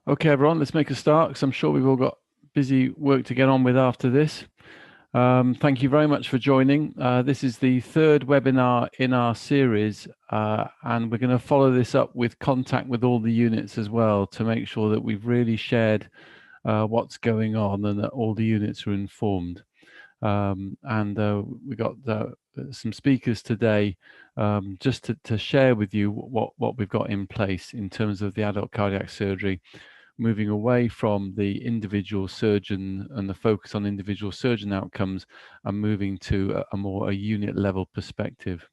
Okay, everyone, let's make a start because I'm sure we've all got busy work to get on with after this. Thank you very much for joining. This is the third webinar in our series, and we're going to follow this up with contact with all the units as well to make sure that we've really shared what's going on and that all the units are informed. We got some speakers today just to share with you what we've got in place in terms of the adult cardiac surgery, moving away from the individual surgeon and the focus on individual surgeon outcomes and moving to a more unit level perspective.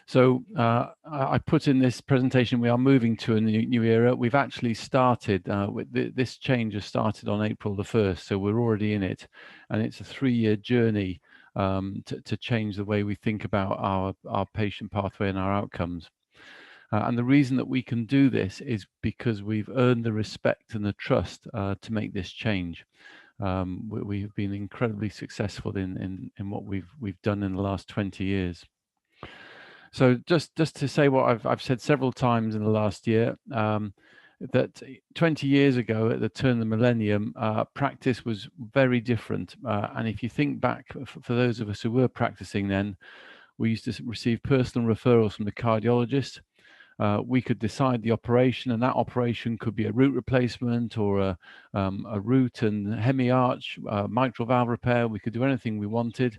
So I put in this presentation, we are moving to a new era. We've actually started, this change has started on April the 1st, so we're already in it. And it's a 3-year journey to change the way we think about our patient pathway and our outcomes. And the reason that we can do this is because we've earned the respect and the trust to make this change. We've been incredibly successful in what we've done in the last 20 years. So just to say what I've said several times in the last year, that 20 years ago at the turn of the millennium, practice was very different. And if you think back, for those of us who were practicing then, we used to receive personal referrals from the cardiologist. We could decide the operation, and that operation could be a root replacement or a root and hemi-arch, mitral valve repair. We could do anything we wanted.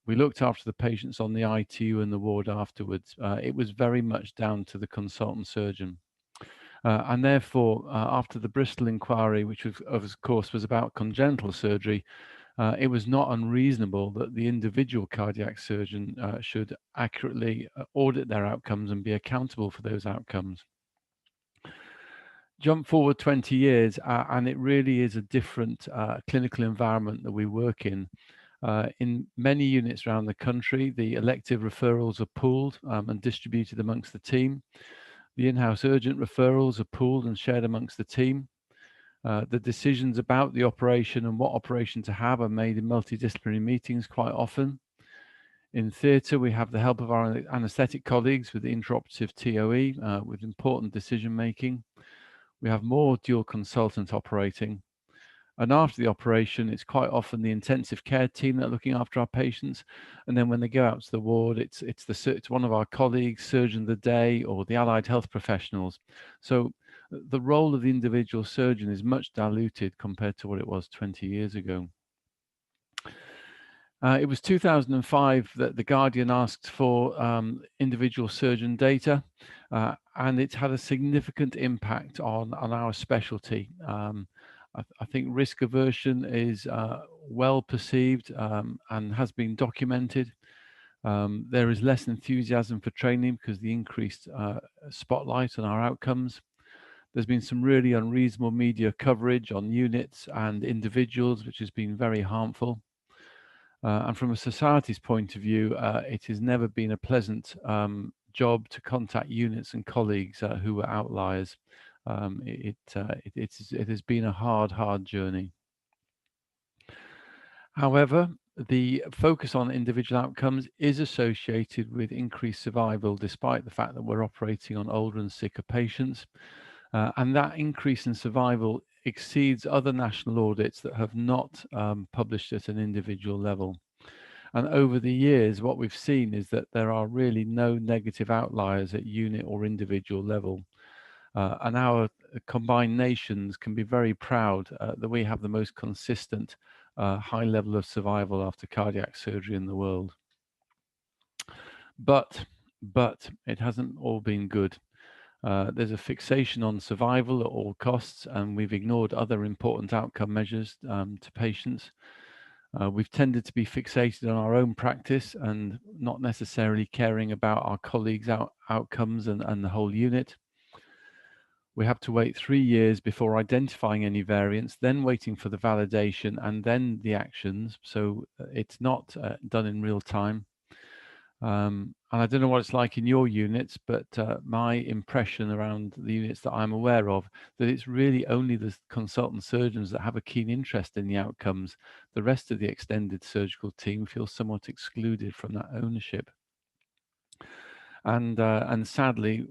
We looked after the patients on the ITU and the ward afterwards. It was very much down to the consultant surgeon. And therefore, after the Bristol inquiry, which was, of course was about congenital surgery, it was not unreasonable that the individual cardiac surgeon should accurately audit their outcomes and be accountable for those outcomes. Jump forward 20 years, and it really is a different clinical environment that we work in. In many units around the country, the elective referrals are pooled and distributed amongst the team. The in-house urgent referrals are pooled and shared amongst the team. The decisions about the operation and what operation to have are made in multidisciplinary meetings quite often. In theatre, we have the help of our anaesthetic colleagues with the intraoperative TOE with important decision making. We have more dual consultant operating. And after the operation, it's quite often the intensive care team that are looking after our patients. And then when they go out to the ward, it's one of our colleagues, surgeon of the day, or the allied health professionals. So the role of the individual surgeon is much diluted compared to what it was 20 years ago. It was 2005 that The Guardian asked for individual surgeon data, and it's had a significant impact on our specialty. I think risk aversion is well perceived and has been documented. There is less enthusiasm for training because of the increased spotlight on our outcomes. There's been some really unreasonable media coverage on units and individuals, which has been very harmful. And from a society's point of view, it has never been a pleasant job to contact units and colleagues who were outliers. It has been a hard journey. However, the focus on individual outcomes is associated with increased survival, despite the fact that we're operating on older and sicker patients. And that increase in survival exceeds other national audits that have not published at an individual level. And over the years, what we've seen is that there are really no negative outliers at unit or individual level. And our combined nations can be very proud that we have the most consistent high level of survival after cardiac surgery in the world. But it hasn't all been good. There's a fixation on survival at all costs, and we've ignored other important outcome measures to patients. We've tended to be fixated on our own practice and not necessarily caring about our colleagues' outcomes and the whole unit. We have to wait 3 years before identifying any variants, then waiting for the validation and then the actions. So it's not done in real time. And I don't know what it's like in your units, but my impression around the units that I'm aware of, that it's really only the consultant surgeons that have a keen interest in the outcomes. The rest of the extended surgical team feels somewhat excluded from that ownership. And sadly,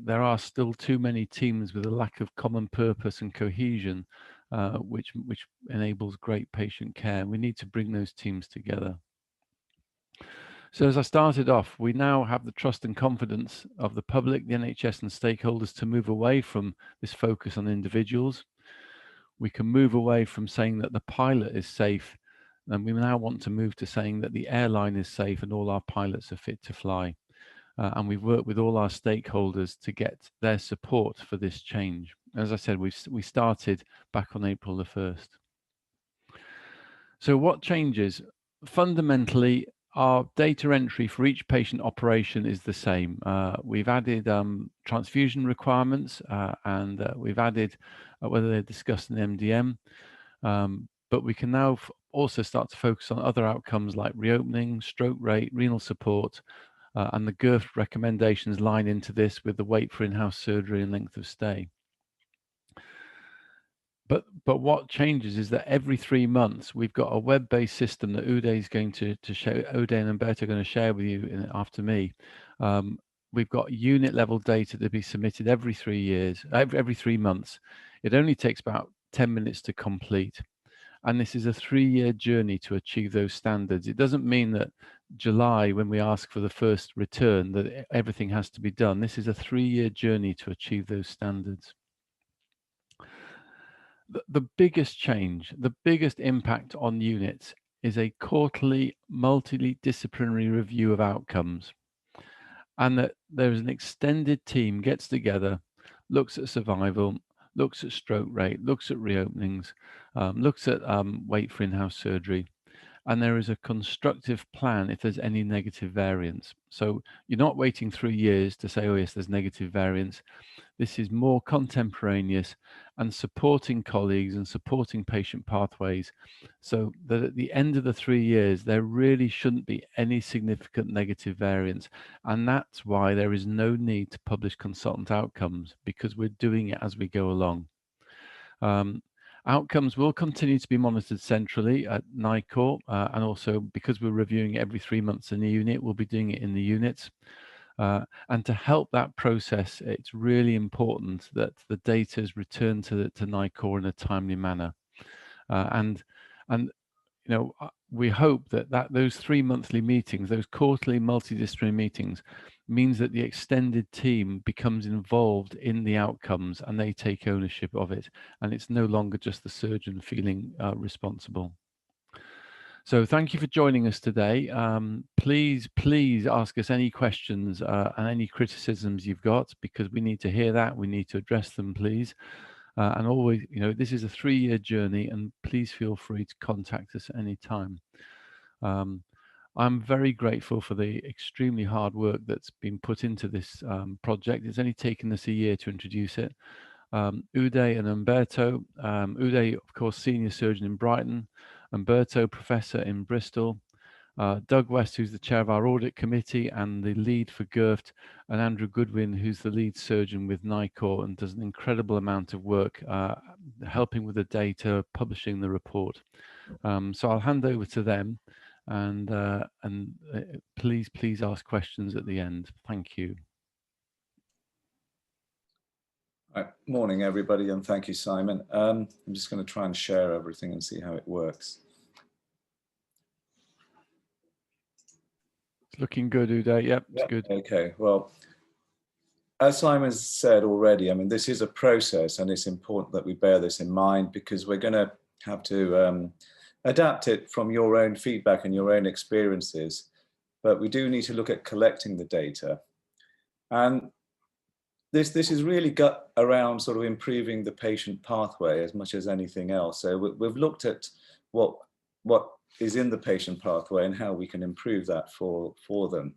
there are still too many teams with a lack of common purpose and cohesion, which enables great patient care. We need to bring those teams together. So as I started off, we now have the trust and confidence of the public, the NHS and stakeholders to move away from this focus on individuals. We can move away from saying that the pilot is safe, and we now want to move to saying that the airline is safe and all our pilots are fit to fly. And we've worked with all our stakeholders to get their support for this change. As I said, we started back on April the 1st. So what changes? Fundamentally, our data entry for each patient operation is the same. We've added transfusion requirements, and we've added whether they're discussed in MDM, but we can now also start to focus on other outcomes like reopening, stroke rate, renal support, and the GIRF recommendations line into this with the wait for in-house surgery and length of stay. But what changes is that every 3 months we've got a web-based system that Uday is going to share. Uday and Umberto are going to share with you after me. We've got unit level data to be submitted every 3 years, every 3 months. It only takes about 10 minutes to complete. And this is a 3-year journey to achieve those standards. It doesn't mean that July, when we ask for the first return, that everything has to be done. This is a 3-year journey to achieve those standards. The biggest change, the biggest impact on units is a quarterly multidisciplinary review of outcomes. And that there's an extended team gets together, looks at survival, looks at stroke rate, looks at reopenings, looks at wait for in-house surgery. And there is a constructive plan if there's any negative variance. So you're not waiting 3 years to say, oh yes, there's negative variance. This is more contemporaneous and supporting colleagues and supporting patient pathways, so that at the end of the 3 years, there really shouldn't be any significant negative variance. And that's why there is no need to publish consultant outcomes, because we're doing it as we go along. Outcomes will continue to be monitored centrally at NICOR, and also because we're reviewing it every 3 months in the unit, we'll be doing it in the units. And to help that process, it's really important that the data is returned to NICOR in a timely manner. And we hope that those 3 monthly meetings, those quarterly multidisciplinary meetings, means that the extended team becomes involved in the outcomes and they take ownership of it. And it's no longer just the surgeon feeling responsible. So thank you for joining us today. Please ask us any questions and any criticisms you've got, because we need to hear that. We need to address them, please. And always, this is a 3-year journey, and please feel free to contact us at any time. I'm very grateful for the extremely hard work that's been put into this project. It's only taken us a year to introduce it. Uday and Umberto. Uday, of course, senior surgeon in Brighton. Umberto, professor in Bristol. Doug West, who's the chair of our audit committee and the lead for GIRFT, and Andrew Goodwin, who's the lead surgeon with NICOR and does an incredible amount of work helping with the data, publishing the report. So I'll hand over to them, and please ask questions at the end. Thank you. Right. Morning, everybody, and thank you, Simon. I'm just going to try and share everything and see how it works. It's looking good, Uday. Yep, it's good. Okay, well, as Simon said already, I mean, this is a process, and it's important that we bear this in mind, because we're going to have to adapt it from your own feedback and your own experiences. But we do need to look at collecting the data. And this is really got around sort of improving the patient pathway as much as anything else. So we've looked at what is in the patient pathway and how we can improve that for them.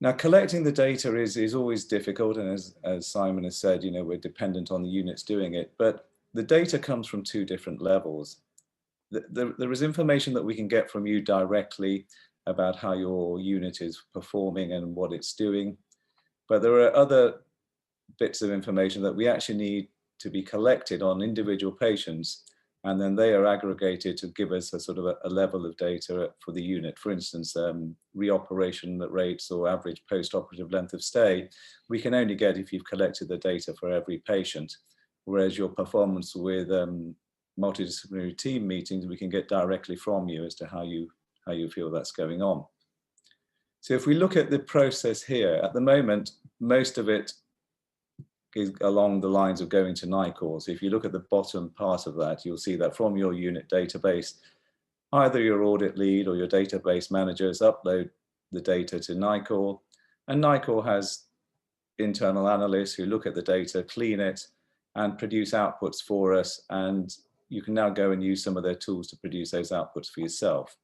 Now, collecting the data is always difficult, and as Simon has said, we're dependent on the units doing it, but the data comes from 2 different levels. There is information that we can get from you directly about how your unit is performing and what it's doing. But there are other bits of information that we actually need to be collected on individual patients and then they are aggregated to give us a sort of a level of data for the unit. For instance, reoperation rates or average post-operative length of stay, we can only get if you've collected the data for every patient, whereas your performance with multidisciplinary team meetings, we can get directly from you as to how you feel that's going on. So if we look at the process here, at the moment, most of it is along the lines of going to NICOR. So if you look at the bottom part of that, you'll see that from your unit database, either your audit lead or your database managers upload the data to NICOR, and NICOR has internal analysts who look at the data, clean it, and produce outputs for us, and you can now go and use some of their tools to produce those outputs for yourself.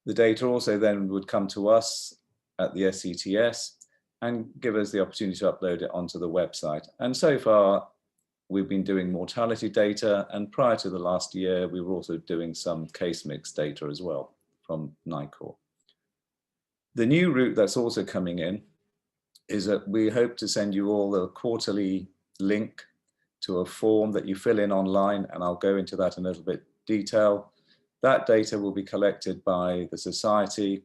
The data also then would come to us at the SCTS and give us the opportunity to upload it onto the website. And so far, we've been doing mortality data, and prior to the last year, we were also doing some case mix data as well from NICOR. The new route that's also coming in is that we hope to send you all a quarterly link to a form that you fill in online, and I'll go into that in a little bit detail. That data will be collected by the society,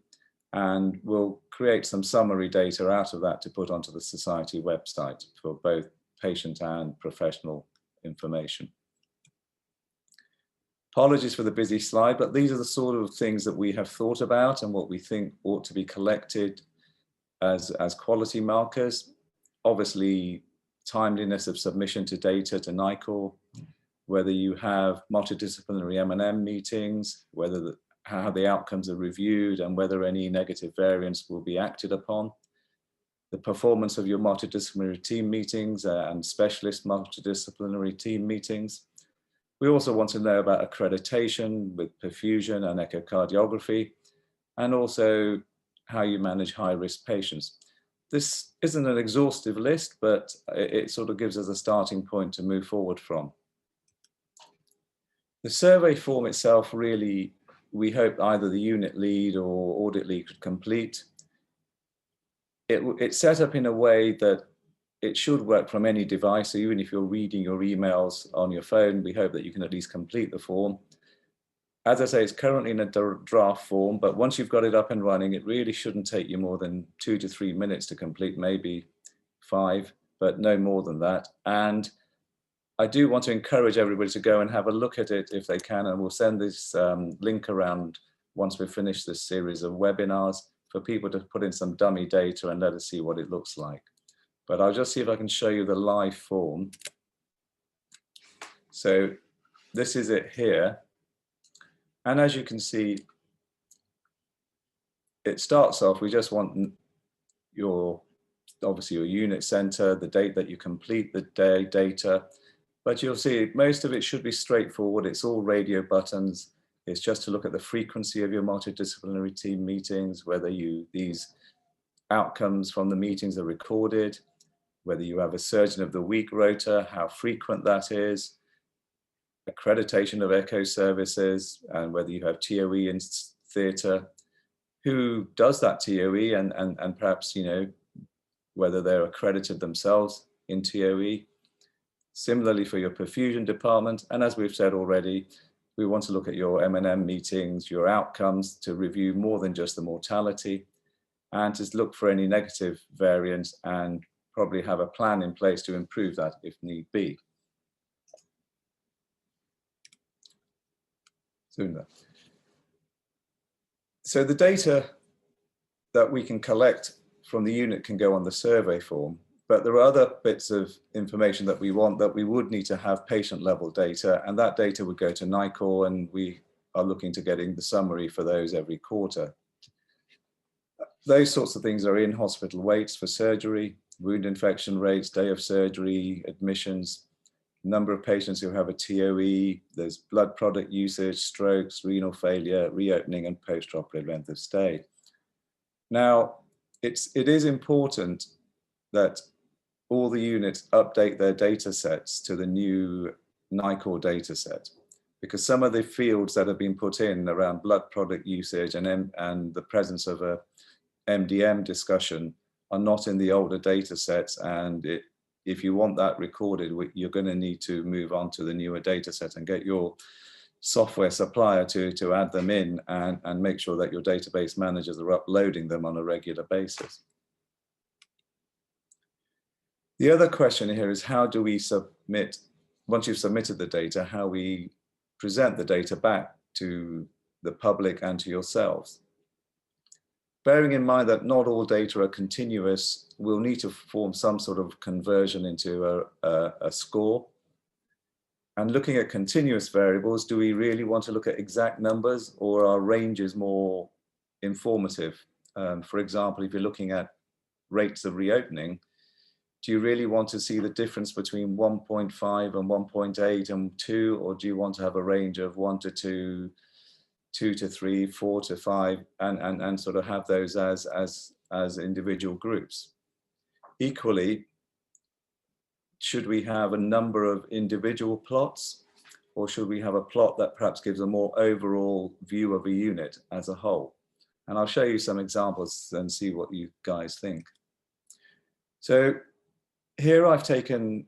and we'll create some summary data out of that to put onto the society website for both patient and professional information. Apologies for the busy slide, but these are the sort of things that we have thought about and what we think ought to be collected as quality markers. Obviously, timeliness of submission to data to NICOR, whether you have multidisciplinary M&M meetings, how the outcomes are reviewed, and whether any negative variance will be acted upon. The performance of your multidisciplinary team meetings and specialist multidisciplinary team meetings. We also want to know about accreditation with perfusion and echocardiography, and also how you manage high-risk patients. This isn't an exhaustive list, but it sort of gives us a starting point to move forward from. The survey form itself really, we hope either the unit lead or audit lead could complete. It's set up in a way that it should work from any device. So even if you're reading your emails on your phone, we hope that you can at least complete the form. As I say, it's currently in a draft form, but once you've got it up and running, it really shouldn't take you more than 2 to 3 minutes to complete, maybe 5, but no more than that. And I do want to encourage everybody to go and have a look at it if they can, and we'll send this link around once we've finished this series of webinars for people to put in some dummy data and let us see what it looks like. But I'll just see if I can show you the live form. So this is it here. And as you can see, it starts off, we just want obviously your unit center, the date that you complete the day data, but you'll see most of it should be straightforward. It's all radio buttons. It's just to look at the frequency of your multidisciplinary team meetings, whether these outcomes from the meetings are recorded, whether you have a surgeon of the week rota, how frequent that is, accreditation of echo services, and whether you have TOE in theatre, who does that TOE, and perhaps, whether they're accredited themselves in TOE. Similarly for your perfusion department, and as we've said already, we want to look at your M&M meetings, your outcomes, to review more than just the mortality, and to look for any negative variance and probably have a plan in place to improve that if need be. So the data that we can collect from the unit can go on the survey form, but there are other bits of information that we want that we would need to have patient level data, and that data would go to NICOR, and we are looking to getting the summary for those every quarter. Those sorts of things are in hospital waits for surgery, wound infection rates, day of surgery, admissions, number of patients who have a TOE, there's blood product usage, strokes, renal failure, reopening, and post-operative length of stay. Now, it is important that all the units update their data sets to the new NICOR data set, because some of the fields that have been put in around blood product usage and the presence of a MDM discussion are not in the older data sets, and if you want that recorded, you're going to need to move on to the newer data set and get your software supplier to add them in and make sure that your database managers are uploading them on a regular basis. The other question here is, how do we submit, once you've submitted the data, how we present the data back to the public and to yourselves? Bearing in mind that not all data are continuous, we'll need to form some sort of conversion into a score. And looking at continuous variables, do we really want to look at exact numbers, or are ranges more informative? For example, if you're looking at rates of reopening, do you really want to see the difference between 1.5 and 1.8 and 2, or do you want to have a range of 1 to 2, 2 to 3, 4 to 5, and sort of have those as individual groups? Equally, should we have a number of individual plots, or should we have a plot that perhaps gives a more overall view of a unit as a whole? And I'll show you some examples and see what you guys think. So here I've taken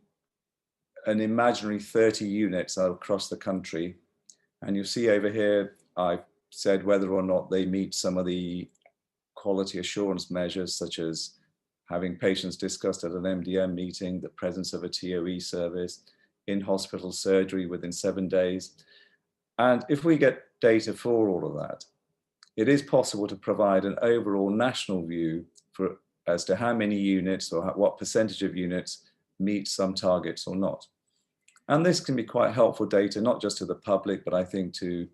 an imaginary 30 units across the country, and you see over here I've said whether or not they meet some of the quality assurance measures, such as having patients discussed at an MDM meeting, the presence of a TOE service, in-hospital surgery within 7 days. And if we get data for all of that, it is possible to provide an overall national view as to how many units or what percentage of units meet some targets or not. And this can be quite helpful data, not just to the public, but I think to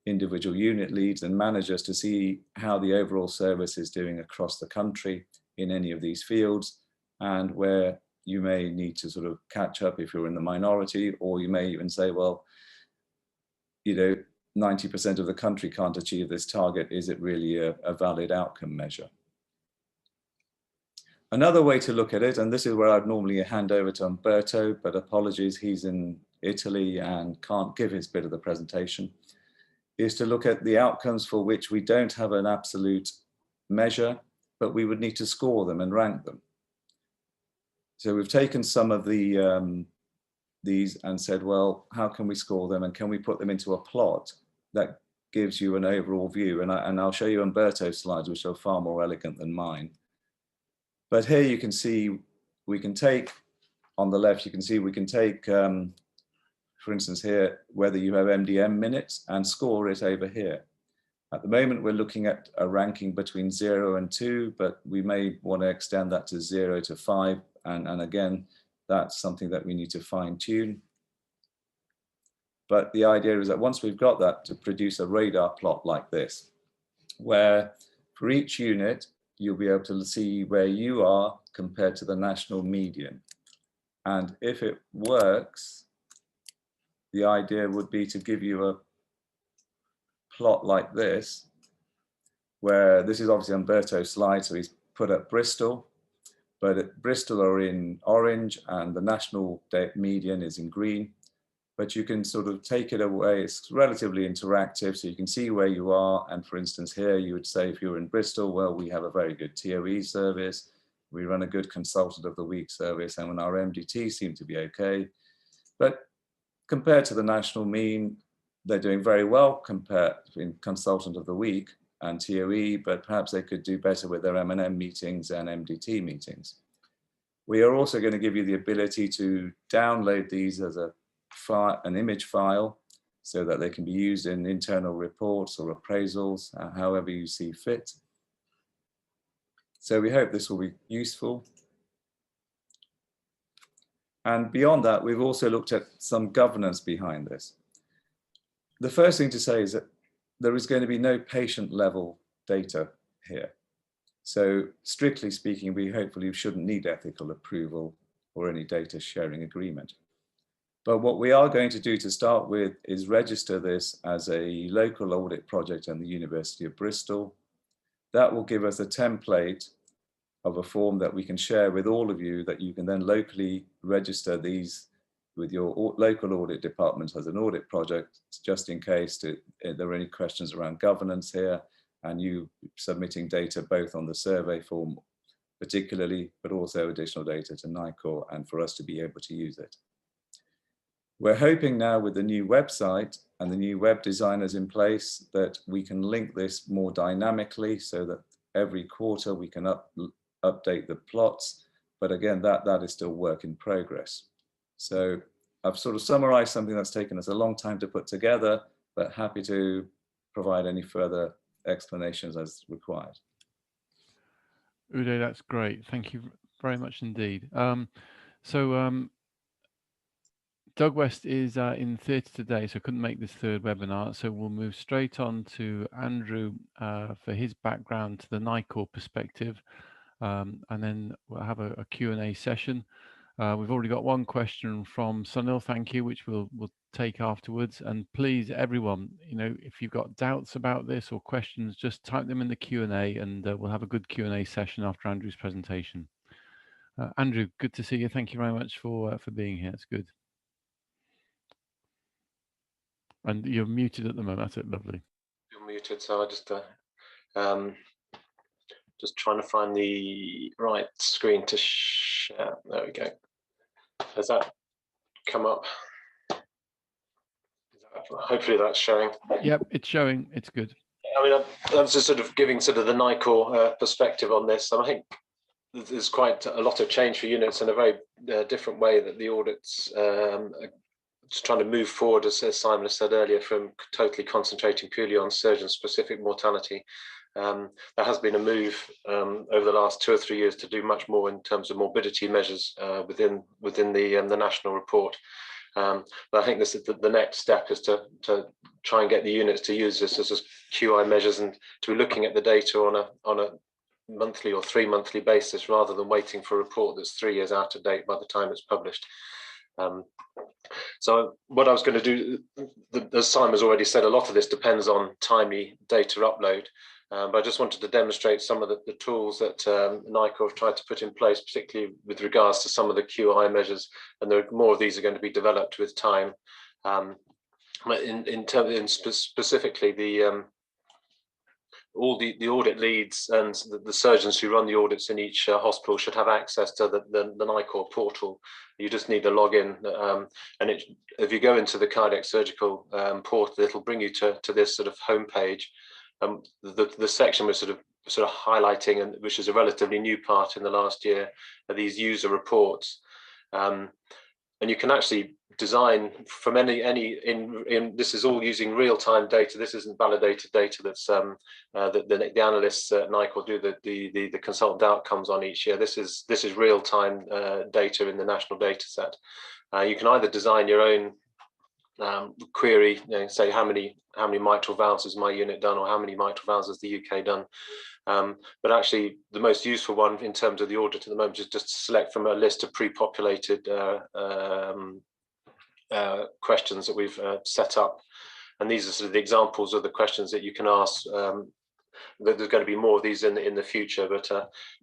individual unit leads and managers, to see how the overall service is doing across the country in any of these fields, and where you may need to sort of catch up if you're in the minority, or you may even say, well, 90% of the country can't achieve this target. Is it really a valid outcome measure? Another way to look at it, and this is where I'd normally hand over to Umberto, but apologies, he's in Italy and can't give his bit of the presentation, is to look at the outcomes for which we don't have an absolute measure, but we would need to score them and rank them. So we've taken some of these and said, well, how can we score them, and can we put them into a plot that gives you an overall view? And I'll show you Umberto's slides, which are far more elegant than mine. But here you can see, we can take, on the left, you can see we can take, for instance here, whether you have MDM minutes and score it over here. At the moment, we're looking at a ranking between 0 and 2, but we may want to extend that to 0 to 5. And again, that's something that we need to fine tune. But the idea is that once we've got that, to produce a radar plot like this, where for each unit, you'll be able to see where you are compared to the national median. And if it works, the idea would be to give you a plot like this, where this is obviously Umberto's slide, so he's put up Bristol, but Bristol are in orange and the national median is in green. But you can sort of take it away. It's relatively interactive, so you can see where you are. And for instance, here you would say, if you're in Bristol, well, we have a very good TOE service. We run a good consultant of the week service, and when our MDT seem to be okay. But compared to the national mean, they're doing very well compared in consultant of the week and TOE, but perhaps they could do better with their M&M meetings and MDT meetings. We are also going to give you the ability to download these as an image file, so that they can be used in internal reports or appraisals, however you see fit. So we hope this will be useful. And beyond that, we've also looked at some governance behind this. The first thing to say is that there is going to be no patient level data here. So strictly speaking, we hopefully shouldn't need ethical approval or any data sharing agreement. But what we are going to do to start with is register this as a local audit project in the University of Bristol. That will give us a template of a form that we can share with all of you, that you can then locally register these with your local audit department as an audit project, just in case there are any questions around governance here, and you submitting data both on the survey form particularly, but also additional data to NICOR and for us to be able to use it. We're hoping now with the new website and the new web designers in place that we can link this more dynamically so that every quarter we can update the plots. But again, that is still work in progress. So I've sort of summarized something that's taken us a long time to put together, but happy to provide any further explanations as required. Uday, that's great. Thank you very much indeed. Doug West is in theatre today, so couldn't make this third webinar. So we'll move straight on to Andrew for his background to the NICOR perspective, and then we'll have a Q&A session. We've already got one question from Sunil, thank you, which we'll take afterwards. And please, everyone, if you've got doubts about this or questions, just type them in the Q&A, and we'll have a good Q&A session after Andrew's presentation. Andrew, good to see you. Thank you very much for being here. It's good. And you're muted at the moment. That's it. Lovely. You're muted, so I just trying to find the right screen to share. There we go. Has that come up? Hopefully that's showing. Yep, it's showing. It's good. I mean, I'm just sort of giving sort of the NICOR perspective on this. I think there's quite a lot of change for units in a very different way that the audits just trying to move forward, as Simon has said earlier, from totally concentrating purely on surgeon-specific mortality. There has been a move over the last 2 or 3 years to do much more in terms of morbidity measures within the national report. But I think this is the next step is to try and get the units to use this as QI measures and to be looking at the data on a monthly or 3-monthly basis rather than waiting for a report that's 3 years out of date by the time it's published. So what I was going to do, as Simon has already said, a lot of this depends on timely data upload. But I just wanted to demonstrate some of the tools that NICOR have tried to put in place, particularly with regards to some of the QI measures, and there are more of these are going to be developed with time. Specifically, all the audit leads and the surgeons who run the audits in each hospital should have access to the NICOR portal. You just need to log in, and if you go into the cardiac surgical portal, it'll bring you to this sort of homepage. The section we're sort of highlighting, and which is a relatively new part in the last year, are these user reports. And you can actually design from this is all using real-time data. This isn't validated data that's that the analysts at NICOR do the consultant outcomes on each year. This is real-time data in the national data set. You can either design your own query, say how many mitral valves has my unit done, or how many mitral valves has the UK done. But actually, the most useful one in terms of the audit at the moment is just to select from a list of pre-populated questions that we've set up. And these are sort of the examples of the questions that you can ask. There's going to be more of these in the future, but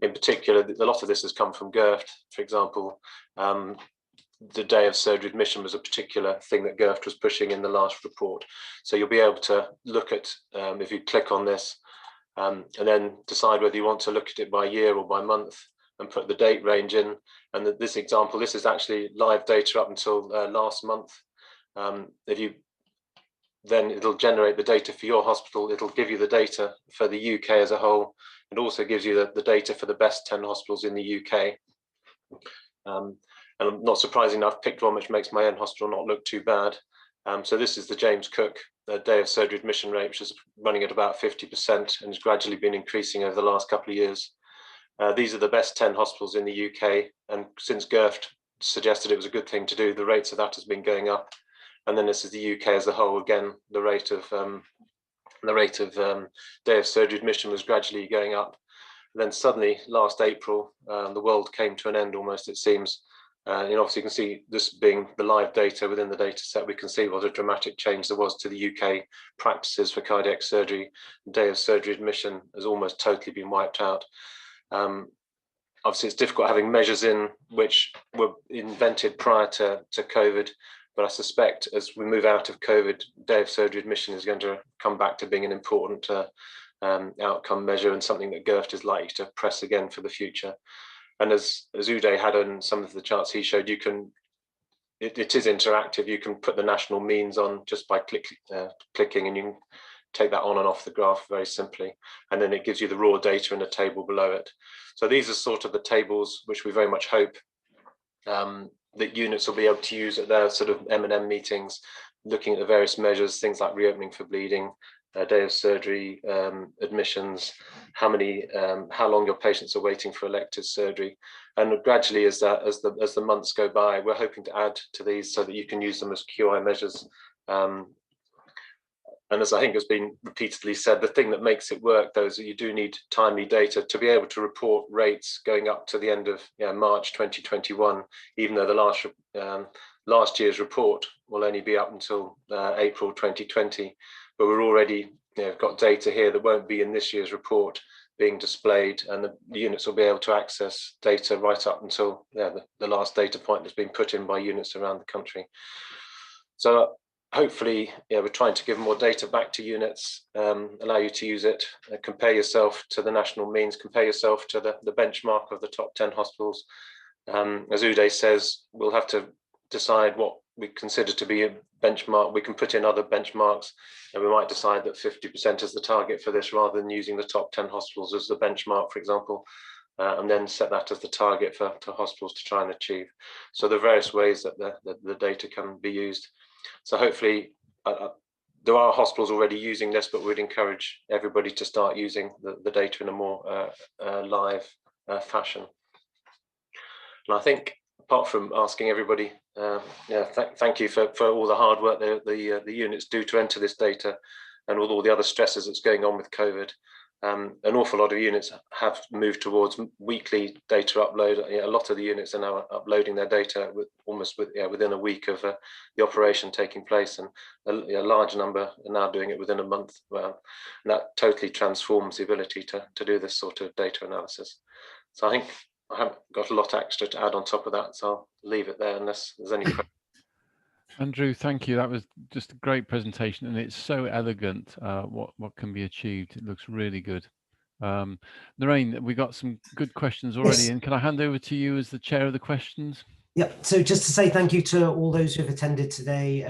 in particular, a lot of this has come from graft, for example. The day of surgery admission was a particular thing that graft was pushing in the last report. So you'll be able to look at, if you click on this, and then decide whether you want to look at it by year or by month and put the date range in. And this example, this is actually live data up until last month. Then it'll generate the data for your hospital. It'll give you the data for the UK as a whole. It also gives you the data for the best 10 hospitals in the UK. And not surprising, I've picked one which makes my own hospital not look too bad. So this is the James Cook day of surgery admission rate, which is running at about 50% and has gradually been increasing over the last couple of years. These are the best 10 hospitals in the UK, and since Graft suggested it was a good thing to do, the rates of that has been going up. And then this is the UK as a whole. Again, the rate of day of surgery admission was gradually going up. And then suddenly, last April, the world came to an end almost, it seems. And obviously, you can see this being the live data within the data set. We can see what a dramatic change there was to the UK practices for cardiac surgery. Day of surgery admission has almost totally been wiped out. Obviously, it's difficult having measures in which were invented prior to COVID, but I suspect as we move out of COVID, day of surgery admission is going to come back to being an important outcome measure, and something that graft is likely to press again for the future. And as Uday had on some of the charts he showed, you can, it is interactive. You can put the national means on just by clicking, and you can take that on and off the graph very simply. And then it gives you the raw data in a table below it. So these are sort of the tables which we very much hope that units will be able to use at their sort of M&M meetings, looking at the various measures, things like reopening for bleeding, day of surgery, admissions, how long your patients are waiting for elective surgery. And gradually, as the months go by, we're hoping to add to these so that you can use them as QI measures. And as I think has been repeatedly said, the thing that makes it work, though, is that you do need timely data to be able to report rates going up to the end of March 2021, even though the last year's report will only be up until April 2020. But we're already got data here that won't be in this year's report being displayed, and the units will be able to access data right up until the last data point that's been put in by units around the country. So hopefully, we're trying to give more data back to units, allow you to use it, compare yourself to the national means, compare yourself to the benchmark of the top 10 hospitals. As Uday says, we'll have to decide what we consider to be a benchmark. We can put in other benchmarks, and we might decide that 50% is the target for this, rather than using the top 10 hospitals as the benchmark, for example, and then set that as the target for hospitals to try and achieve. So there are various ways that the data can be used. So hopefully, there are hospitals already using this, but we'd encourage everybody to start using the data in a more live fashion. And I think, apart from asking everybody, thank you for all the hard work the units do to enter this data, and with all the other stresses that's going on with COVID. An awful lot of units have moved towards weekly data upload. A lot of the units are now uploading their data within a week of the operation taking place, and a large number are now doing it within a month. And that totally transforms the ability to do this sort of data analysis. So I think I haven't got a lot extra to add on top of that, so I'll leave it there unless there's any questions. Andrew, thank you. That was just a great presentation, and it's so elegant what can be achieved. It looks really good. Narain, we got some good questions already, Yes. and can I hand over to you as the chair of the questions? Yep. So just to say thank you to all those who have attended today.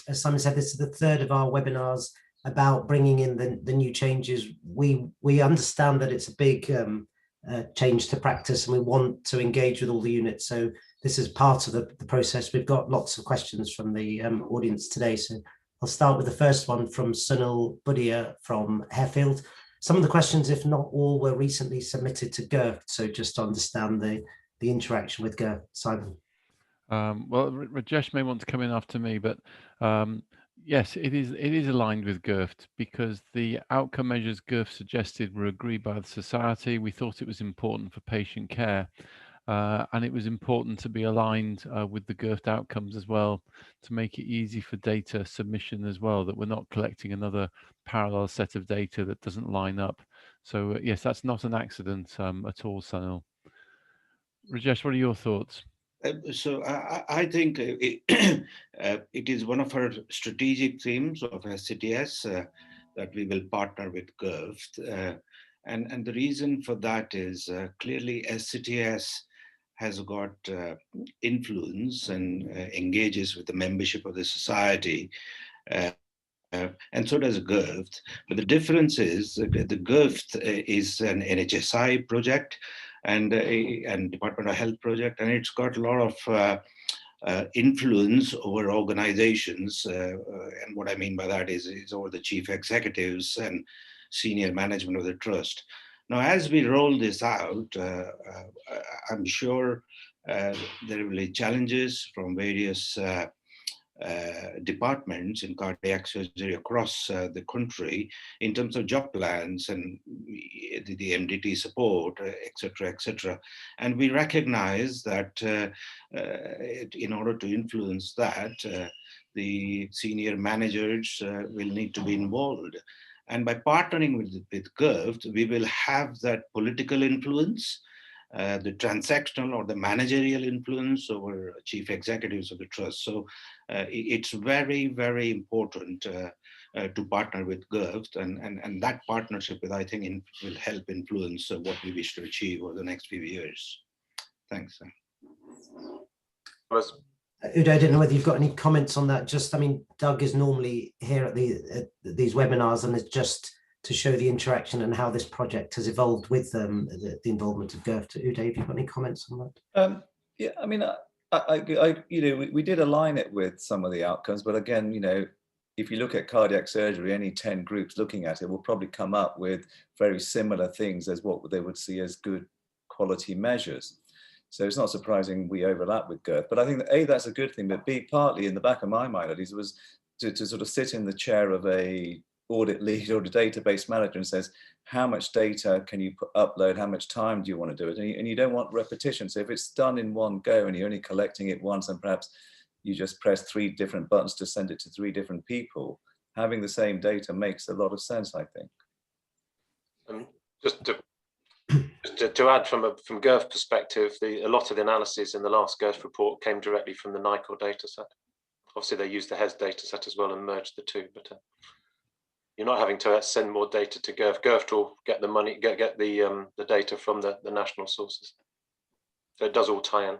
As Simon said, this is the third of our webinars about bringing in the new changes. We understand that it's a big change to practice, and we want to engage with all the units. So this is part of the process. We've got lots of questions from the audience today. So I'll start with the first one from Sunil Budia from Harefield. Some of the questions, if not all, were recently submitted to GERT. So just to understand the interaction with GERT. Simon. Well, Rajesh may want to come in after me, but yes, it is aligned with GERFT, because the outcome measures GERFT suggested were agreed by the society. We thought it was important for patient care, and it was important to be aligned with the GERFT outcomes as well, to make it easy for data submission as well, that we're not collecting another parallel set of data that doesn't line up. So yes, that's not an accident at all, Sunil. Rajesh, what are your thoughts? So I think it is one of our strategic themes of SCTS that we will partner with GERFT. And the reason for that is clearly SCTS has got influence and engages with the membership of the society. And so does GERFT. But the difference is the GERFT is an NHSI project and Department of Health project, and it's got a lot of influence over organizations. And what I mean by that is over the chief executives and senior management of the trust. Now, as we roll this out, I'm sure there will be challenges from various departments in cardiac surgery across the country in terms of job plans and the MDT support, etc., etc. And we recognize that in order to influence that, the senior managers will need to be involved. And by partnering with GERFT, we will have that political influence the transactional or the managerial influence over chief executives of the trust. So it's very, very important to partner with GIRFT, and that partnership I think will help influence what we wish to achieve over the next few years. Thanks. Uday, I don't know whether you've got any comments on that. Just, I mean, Doug is normally here at these webinars, and it's just to show the interaction and how this project has evolved with the involvement of GIRFT. Uday, have you got any comments on that? Yeah, I mean, we did align it with some of the outcomes, but again, if you look at cardiac surgery, any 10 groups looking at it will probably come up with very similar things as what they would see as good quality measures. So it's not surprising we overlap with GIRFT, but I think that A, that's a good thing, but B, partly in the back of my mind at least, was to sort of sit in the chair of a audit lead or a database manager and says, how much data can you upload? How much time do you want to do it? And you don't want repetition. So if it's done in one go and you're only collecting it once and perhaps you just press 3 different buttons to send it to 3 different people, having the same data makes a lot of sense, I think. Just to add from GIRFT perspective, a lot of the analysis in the last GIRFT report came directly from the NICOR data set. Obviously, they used the HES data set as well and merged the two, but you're not having to send more data to GIRFT. GIRFT will get the money, get the data from the national sources. So it does all tie in.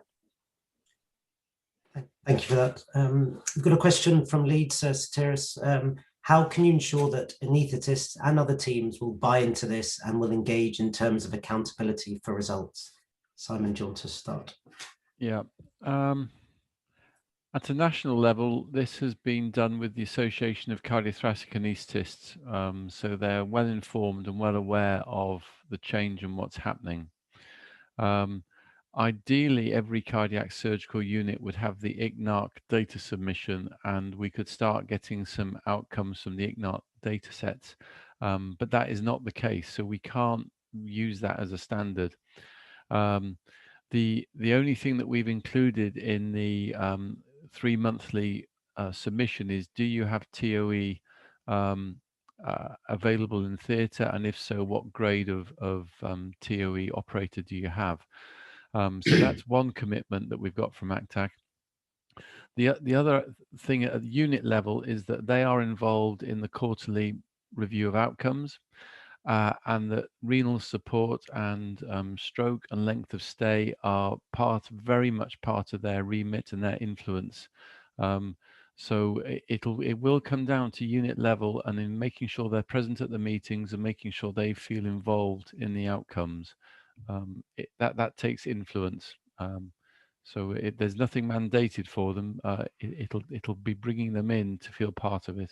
Thank you for that. We've got a question from Leeds, Satiris. How can you ensure that anaesthetists and other teams will buy into this and will engage in terms of accountability for results? Simon, do you want to start? Yeah. At a national level, this has been done with the Association of Cardiothoracic Anaesthetists, so they're well informed and well aware of the change and what's happening. Ideally, every cardiac surgical unit would have the ICNARC data submission, and we could start getting some outcomes from the ICNARC data sets, but that is not the case, so we can't use that as a standard. The only thing that we've included in the 3-monthly submission is, do you have TOE available in theatre, and if so, what grade of TOE operator do you have? So that's one commitment that we've got from ACTAC. The other thing at the unit level is that they are involved in the quarterly review of outcomes, and that renal support and stroke and length of stay are very much part of their remit and their influence. So it will come down to unit level and in making sure they're present at the meetings and making sure they feel involved in the outcomes. That takes influence. So there's nothing mandated for them. It'll be bringing them in to feel part of it.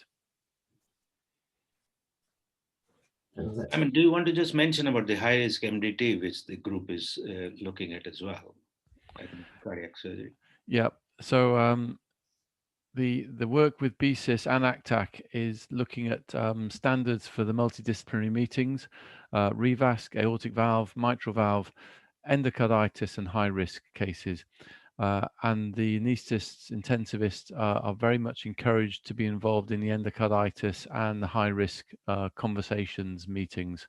I mean, do you want to just mention about the high-risk MDT, which the group is looking at as well, like cardiac surgery? Yeah. So the work with BSIS and ACTAC is looking at standards for the multidisciplinary meetings, revasc, aortic valve, mitral valve, endocarditis, and high-risk cases. And the anaesthetists, intensivists are very much encouraged to be involved in the endocarditis and the high-risk conversations meetings.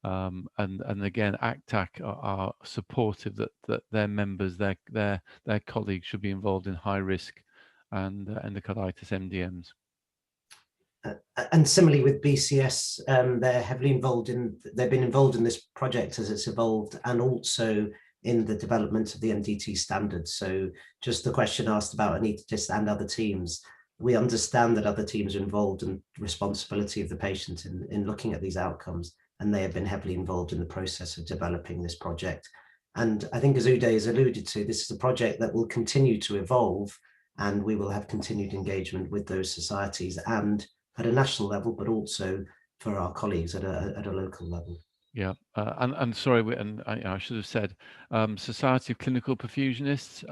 And again, ACTAC are supportive that their members, their colleagues should be involved in high-risk and endocarditis MDMs. And similarly with BCS, they're heavily involved they've been involved in this project as it's evolved, and also in the development of the MDT standards. So just the question asked about anaesthetists and other teams, we understand that other teams are involved in responsibility of the patient in looking at these outcomes, and they have been heavily involved in the process of developing this project. And I think, as Uday has alluded to, this is a project that will continue to evolve, and we will have continued engagement with those societies and at a national level, but also for our colleagues at a local level. Yeah, and sorry, and I should have said, Society of Clinical Perfusionists,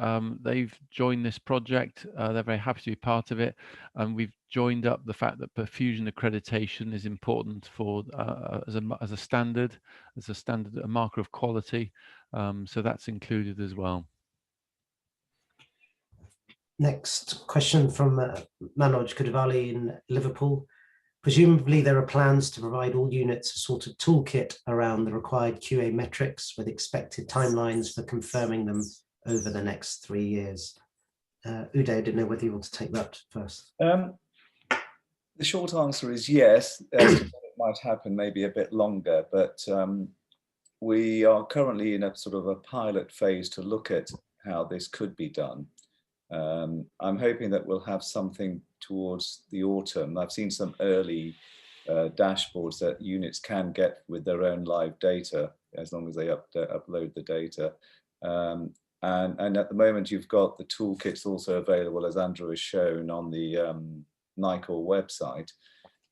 they've joined this project. They're very happy to be part of it, and we've joined up the fact that perfusion accreditation is important for as a standard, a marker of quality. So that's included as well. Next question from Manoj Kudavali in Liverpool. Presumably there are plans to provide all units a sort of toolkit around the required QA metrics with expected timelines for confirming them over the next 3 years. Uday, I didn't know whether you want to take that first. The short answer is yes. As to what it might happen, maybe a bit longer, but we are currently in a sort of a pilot phase to look at how this could be done. I'm hoping that we'll have something towards the autumn. I've seen some early dashboards that units can get with their own live data, as long as they upload the data. And at the moment, you've got the toolkits also available, as Andrew has shown, on the NICOR website.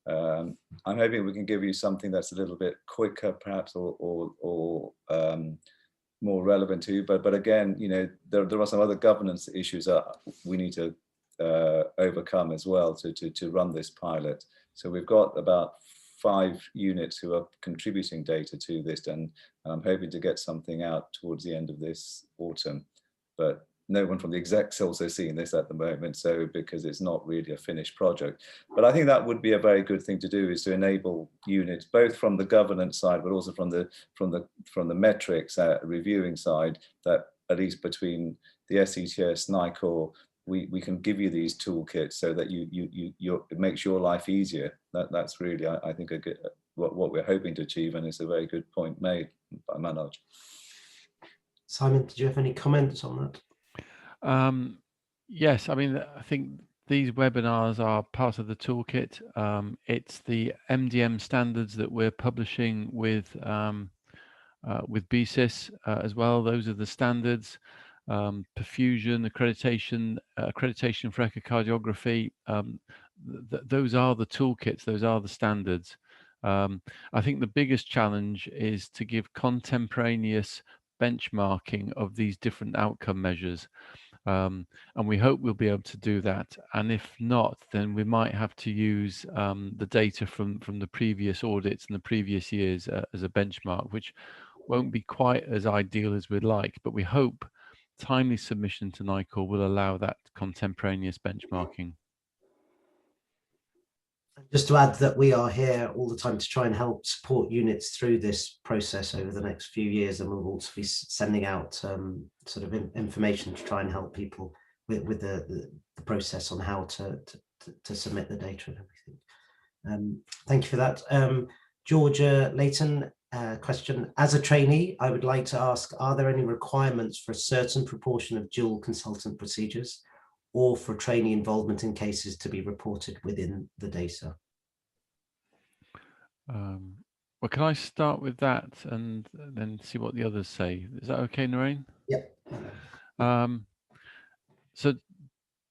I'm hoping we can give you something that's a little bit quicker, perhaps, or more relevant to you. But again, you know, there are some other governance issues that we need to overcome as well to run this pilot. So we've got about 5 units who are contributing data to this, and I'm hoping to get something out towards the end of this autumn. But no one from the execs also seeing this at the moment, so because it's not really a finished project. But I think that would be a very good thing to do, is to enable units, both from the governance side, but also from the metrics reviewing side, that at least between the SETS, NICOR, we can give you these toolkits so that it makes your life easier. That's really, I think, what we're hoping to achieve, and it's a very good point made by Manoj. Simon, did you have any comments on that? Yes, I mean, I think these webinars are part of the toolkit. It's the MDM standards that we're publishing with BSIS as well. Those are the standards. Perfusion, accreditation for echocardiography. Those are the toolkits. Those are the standards. I think the biggest challenge is to give contemporaneous benchmarking of these different outcome measures. And we hope we'll be able to do that. And if not, then we might have to use the data from the previous audits and the previous years as a benchmark, which won't be quite as ideal as we'd like. But we hope timely submission to NICOR will allow that contemporaneous benchmarking. Just to add that we are here all the time to try and help support units through this process over the next few years, and we'll also be sending out sort of information to try and help people with the process on how to submit the data and everything. Thank you for that. Georgia Layton, question: as a trainee, I would like to ask, are there any requirements for a certain proportion of dual consultant procedures, or for trainee involvement in cases to be reported within the data? Well, can I start with that and then see what the others say? Is that okay, Noreen? Yep. So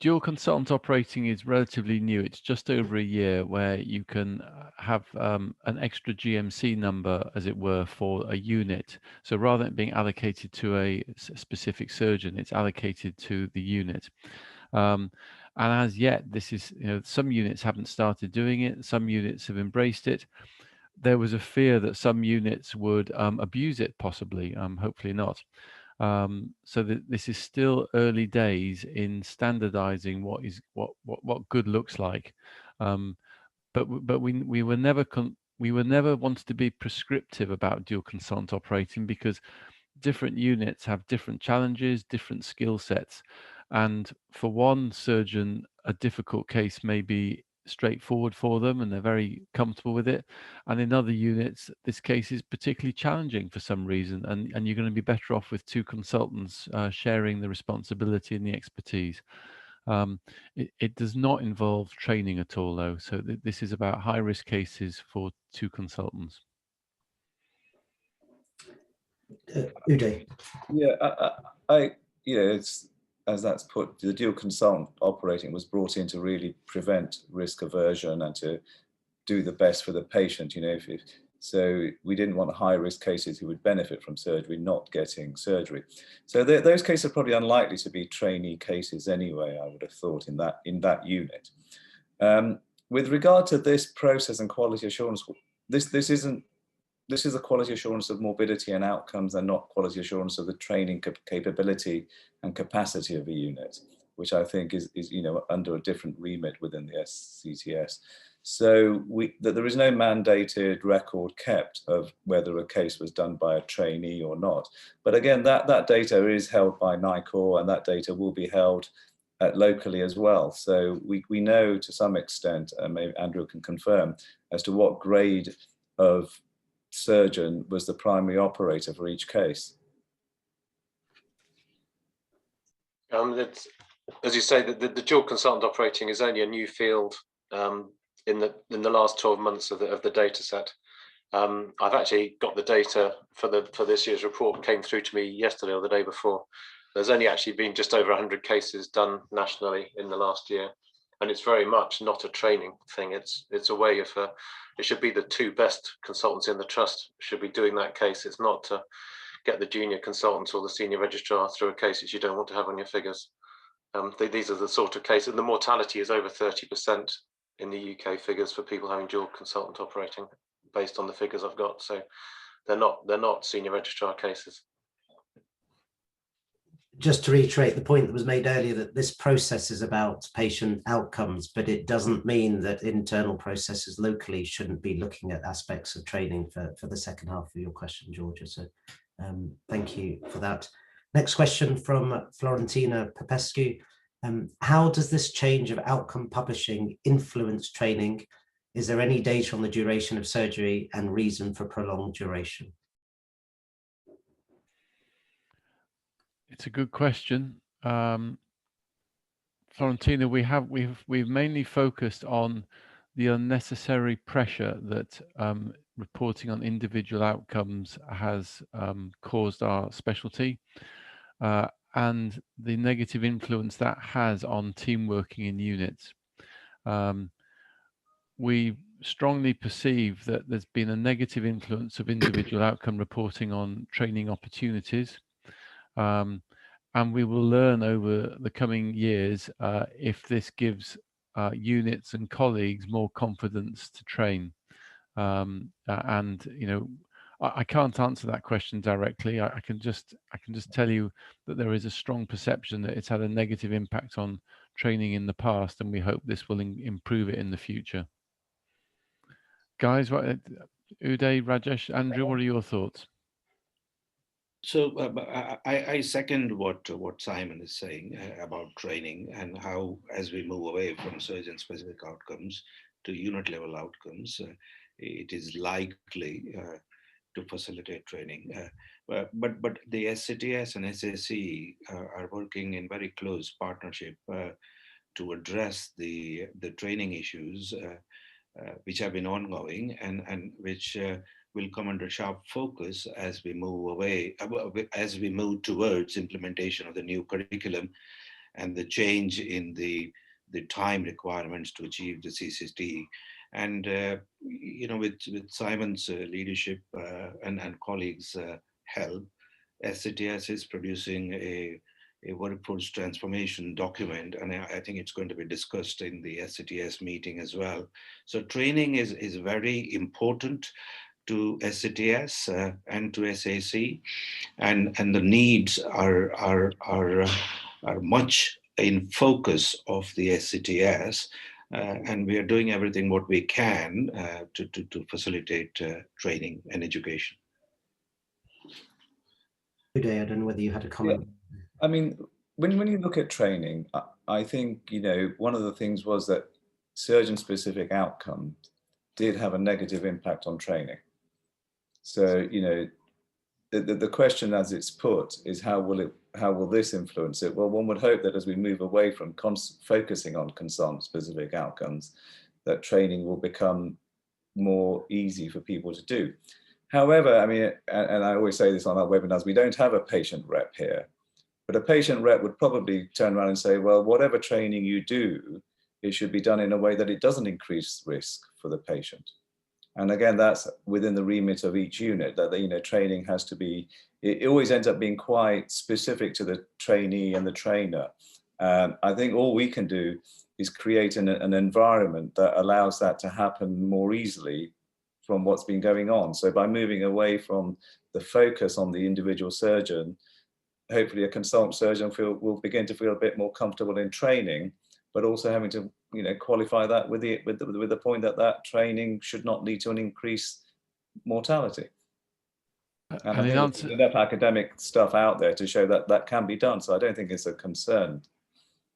dual consultant operating is relatively new. It's just over a year, where you can have an extra GMC number, as it were, for a unit. So rather than being allocated to a specific surgeon, it's allocated to the unit. And as yet, this is, you know, some units haven't started doing it. Some units have embraced it. There was a fear that some units would abuse it, possibly, hopefully not. So this is still early days in standardizing what good looks like. But we were never wanted to be prescriptive about dual consultant operating, because different units have different challenges, different skill sets. And for one surgeon, a difficult case may be straightforward for them and they're very comfortable with it. And in other units, this case is particularly challenging for some reason. And you're going to be better off with 2 consultants sharing the responsibility and the expertise. It does not involve training at all, though. So this is about high-risk cases for 2 consultants. Uday. Yeah, it's, as that's put, the dual consultant operating was brought in to really prevent risk aversion and to do the best for the patient. You know, so we didn't want high-risk cases who would benefit from surgery not getting surgery. So those cases are probably unlikely to be trainee cases anyway, I would have thought, in that unit. With regard to this process and quality assurance, this is a quality assurance of morbidity and outcomes, and not quality assurance of the training capability and capacity of a unit. which I think is under a different remit within the SCTS. So that there is no mandated record kept of whether a case was done by a trainee or not. But again, that data is held by NICOR, and that data will be held locally as well. So we know to some extent, maybe Andrew can confirm, as to what grade of surgeon was the primary operator for each case. As you say, the dual consultant operating is only a new field in the last 12 months of the data set. I've actually got the data for this year's report, came through to me yesterday or the day before. There's only actually been just over 100 cases done nationally in the last year, and it's very much not a training thing. It's a way of it should be the two best consultants in the trust should be doing that case. It's not to get the junior consultant or the senior registrar through a case that you don't want to have on your figures. These are the sort of cases. The mortality is over 30% in the UK figures for people having dual consultant operating, based on the figures I've got. So they're not senior registrar cases. Just to reiterate the point that was made earlier, that this process is about patient outcomes, but it doesn't mean that internal processes locally shouldn't be looking at aspects of training for the second half of your question, Georgia. So thank you for that. Next question from Florentina Popescu. How does this change of outcome publishing influence training? Is there any data on the duration of surgery and reason for prolonged duration? It's a good question. Florentina, we've mainly focused on the unnecessary pressure that reporting on individual outcomes has caused our specialty, and the negative influence that has on team working in units. We strongly perceive that there's been a negative influence of individual outcome reporting on training opportunities. And we will learn over the coming years if this gives units and colleagues more confidence to train. And I can't answer that question directly. I can just tell you that there is a strong perception that it's had a negative impact on training in the past, and we hope this will improve it in the future. Guys, Uday, Rajesh, Andrew, what are your thoughts? So I second what Simon is saying about training and how, as we move away from surgeon-specific outcomes to unit-level outcomes, it is likely to facilitate training. But the SCTS and SAC are working in very close partnership to address the training issues which have been ongoing and which will come under sharp focus as we move towards implementation of the new curriculum and the change in the time requirements to achieve the CCT. And with Simon's leadership and colleagues' help, SCTS is producing a workforce transformation document, and I think it's going to be discussed in the SCTS meeting as well. So training is very important to SCTS and to SAC, and the needs are much in focus of the SCTS, and we are doing everything what we can to facilitate training and education. Uday, I don't know whether you had a comment. Yeah. I mean, when you look at training, I think one of the things was that surgeon-specific outcomes did have a negative impact on training. So, the question as it's put is how will this influence it? Well, one would hope that as we move away from focusing on consultant-specific outcomes, that training will become more easy for people to do. However, I mean, and I always say this on our webinars, we don't have a patient rep here, but a patient rep would probably turn around and say, well, whatever training you do, it should be done in a way that it doesn't increase risk for the patient. And again, that's within the remit of each unit, that training has to be, it always ends up being quite specific to the trainee and the trainer. I think all we can do is create an environment that allows that to happen more easily from what's been going on. So by moving away from the focus on the individual surgeon hopefully a consultant surgeon will begin to feel a bit more comfortable in training, but also having to, you know, qualify that with the point that that training should not lead to an increased mortality. And I think there's enough academic stuff out there to show that that can be done. So I don't think it's a concern.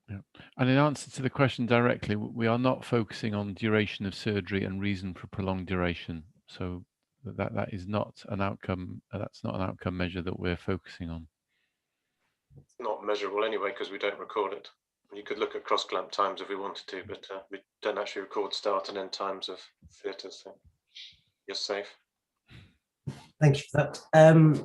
Yeah. And in answer to the question directly, we are not focusing on duration of surgery and reason for prolonged duration. So that is not an outcome. That's not an outcome measure that we're focusing on. It's not measurable anyway because we don't record it. You could look at cross-clamp times if we wanted to, but we don't actually record start and end times of theatres. So you're safe. Thank you for that.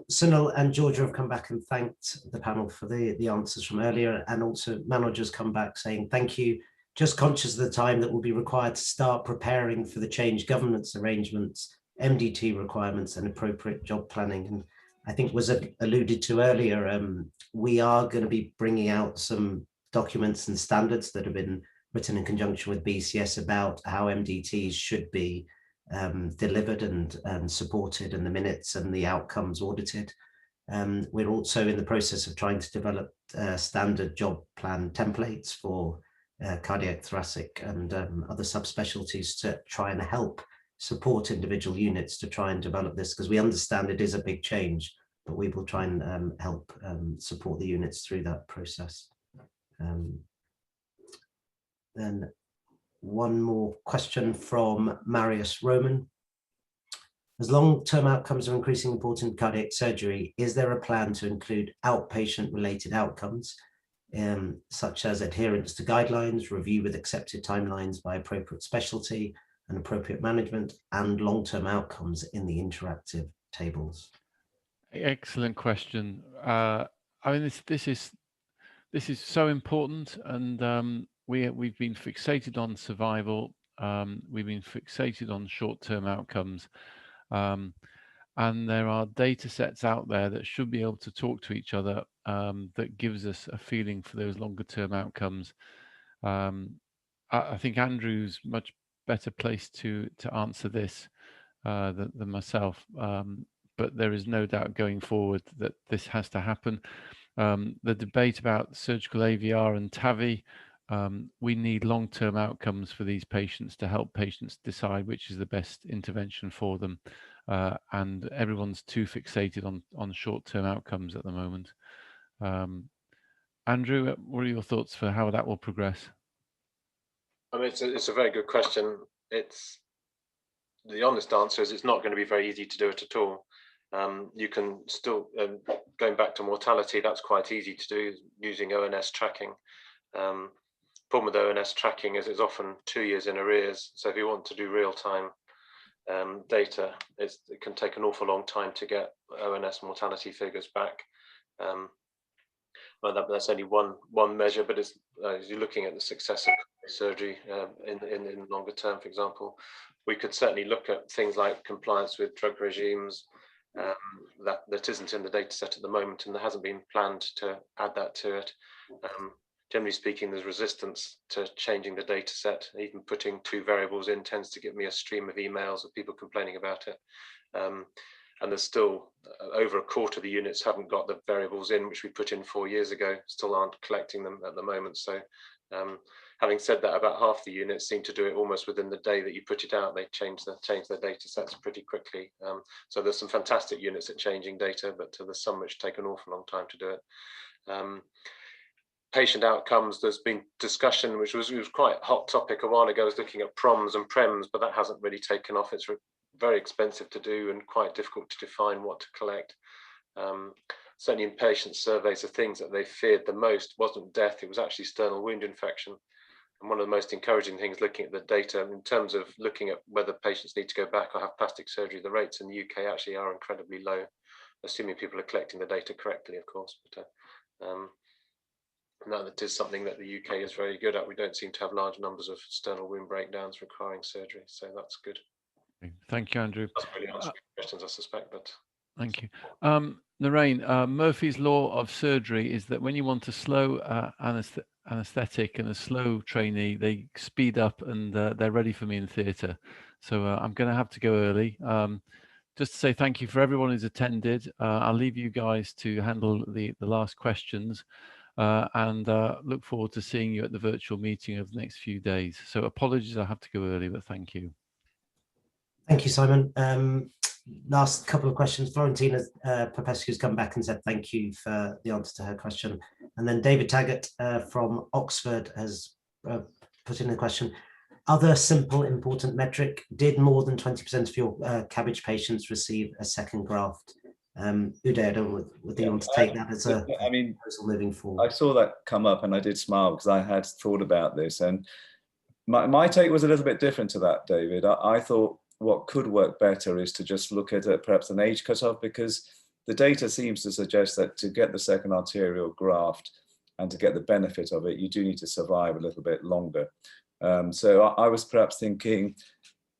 Sunil and Georgia have come back and thanked the panel for the answers from earlier, and also Manoj has come back saying thank you. Just conscious of the time that will be required to start preparing for the change governance arrangements, MDT requirements, and appropriate job planning. And I think was alluded to earlier, we are going to be bringing out some documents and standards that have been written in conjunction with BCS about how MDTs should be delivered and supported, and the minutes and the outcomes audited. We're also in the process of trying to develop standard job plan templates for cardiac, thoracic, and other subspecialties to try and help support individual units to try and develop this, because we understand it is a big change, but we will try and help support the units through that process. Then one more question from Marius Roman. As long-term outcomes are increasingly important in cardiac surgery, is there a plan to include outpatient-related outcomes, such as adherence to guidelines, review with accepted timelines by appropriate specialty and appropriate management, and long-term outcomes in the interactive tables? Excellent question. I mean, this is so important, and we've been fixated on survival. We've been fixated on short-term outcomes, and there are data sets out there that should be able to talk to each other, that gives us a feeling for those longer-term outcomes. I think Andrew's much better placed to answer this than myself, but there is no doubt going forward that this has to happen. The debate about surgical AVR and TAVI, we need long-term outcomes for these patients to help patients decide which is the best intervention for them. And everyone's too fixated on short-term outcomes at the moment. Andrew, what are your thoughts for how that will progress? I mean, it's a very good question. The honest answer is it's not going to be very easy to do it at all. You can still, going back to mortality, that's quite easy to do using ONS tracking. Problem with ONS tracking is it's often 2 years in arrears. So if you want to do real-time data, it can take an awful long time to get ONS mortality figures back. Well, that's only one measure, but as you're looking at the success of surgery in longer term, for example, we could certainly look at things like compliance with drug regimes. That isn't in the data set at the moment, and there hasn't been planned to add that to it. Generally speaking, there's resistance to changing the data set. Even putting 2 variables in tends to give me a stream of emails of people complaining about it. And there's still over a quarter of the units haven't got the variables in, which we put in 4 years ago, still aren't collecting them at the moment. So having said that, about half the units seem to do it almost within the day that you put it out. They change their data sets pretty quickly. So there's some fantastic units at changing data, but there's some which take an awful long time to do it. Patient outcomes, there's been discussion, which was quite a hot topic a while ago, was looking at PROMs and PREMs, but that hasn't really taken off. It's very expensive to do and quite difficult to define what to collect. Certainly in patient surveys, the things that they feared the most wasn't death, it was actually sternal wound infection. And one of the most encouraging things looking at the data in terms of looking at whether patients need to go back or have plastic surgery, the rates in the UK actually are incredibly low, assuming people are collecting the data correctly, of course. But no, that is something that the UK is very good at. We don't seem to have large numbers of sternal wound breakdowns requiring surgery, so that's good. Thank you, Andrew. Doesn't really answer questions, I suspect, but thank you. Narain, Murphy's law of surgery is that when you want a slow anaesthetic and a slow trainee, they speed up and they're ready for me in theatre. So I'm going to have to go early. just to say thank you for everyone who's attended. I'll leave you guys to handle the last questions, and look forward to seeing you at the virtual meeting over the next few days. So apologies, I have to go early, but thank you. Thank you, Simon. Last couple of questions. Florentina Popescu's come back and said thank you for the answer to her question. And then David Taggart from Oxford has put in a question. Other simple, important metric, did more than 20% of your cabbage patients receive a second graft? Uday, I don't know whether you want to take that as a proposal moving forward. I saw that come up and I did smile because I had thought about this. And my take was a little bit different to that, David. I thought what could work better is to just look at perhaps an age cutoff, because the data seems to suggest that to get the second arterial graft and to get the benefit of it, you do need to survive a little bit longer. So I was perhaps thinking,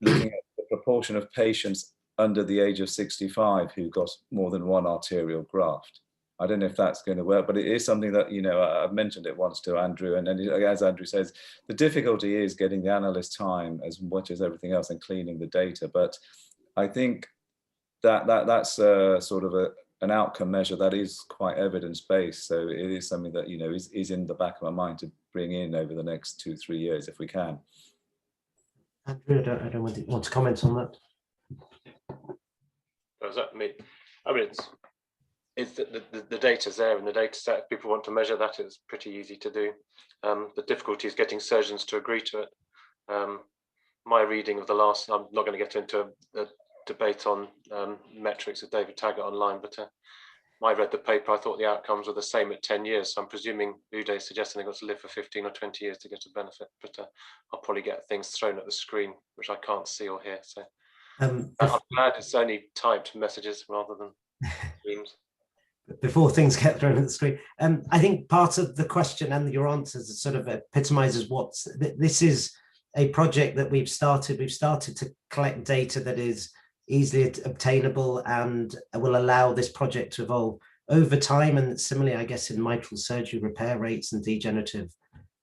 looking at the proportion of patients under the age of 65 who got more than one arterial graft. I don't know if that's going to work, but it is something that, you know, I've mentioned it once to Andrew, and then as Andrew says, the difficulty is getting the analyst time as much as everything else and cleaning the data. But I think that's sort of an outcome measure that is quite evidence-based. So it is something that, you know, is in the back of my mind to bring in over the next 2-3 years if we can. Andrew, I don't want to comment on that. Does that mean? I mean, it's the data's there in the data set. If people want to measure that, it's pretty easy to do. The difficulty is getting surgeons to agree to it. My reading of the last, I'm not going to get into a debate on metrics with David Taggart online, but I read the paper. I thought the outcomes were the same at 10 years. So I'm presuming Uday is suggesting they've got to live for 15 or 20 years to get a benefit, but I'll probably get things thrown at the screen, which I can't see or hear. So I'm glad it's only typed messages rather than streams. Before things get thrown at the screen, I think part of the question and your answers sort of epitomizes this is a project that we've started. We've started to collect data that is easily obtainable and will allow this project to evolve over time. And similarly, I guess, in mitral surgery repair rates and degenerative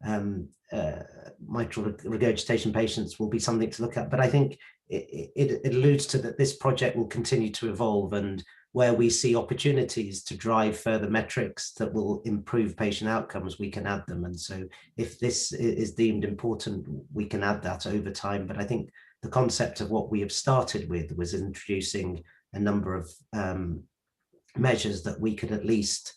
mitral regurgitation patients will be something to look at. But I think it alludes to that this project will continue to evolve, and where we see opportunities to drive further metrics that will improve patient outcomes, we can add them. And so if this is deemed important, we can add that over time. But I think the concept of what we have started with was introducing a number of measures that we could at least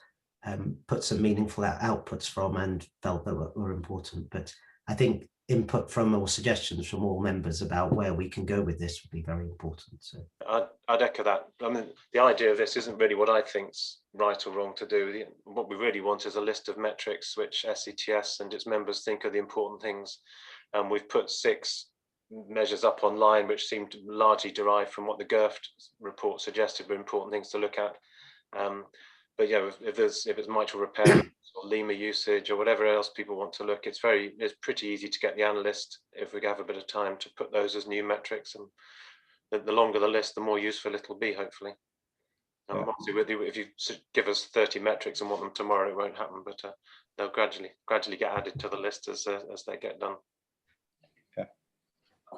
put some meaningful outputs from and felt that were important. But I think input from or suggestions from all members about where we can go with this would be very important. So I'd echo that. I mean, the idea of this isn't really what I think's right or wrong to do. What we really want is a list of metrics which SCTS and its members think are the important things. And we've put 6 measures up online which seem to largely derive from what the graft report suggested were important things to look at. But yeah, if it's mitral repair or Lima usage or whatever else people want to look, it's pretty easy to get the analyst, if we have a bit of time, to put those as new metrics. And the longer the list, the more useful it'll be, hopefully. Yeah. Obviously, if you give us 30 metrics and want them tomorrow, it won't happen. But they'll gradually get added to the list as they get done. Yeah.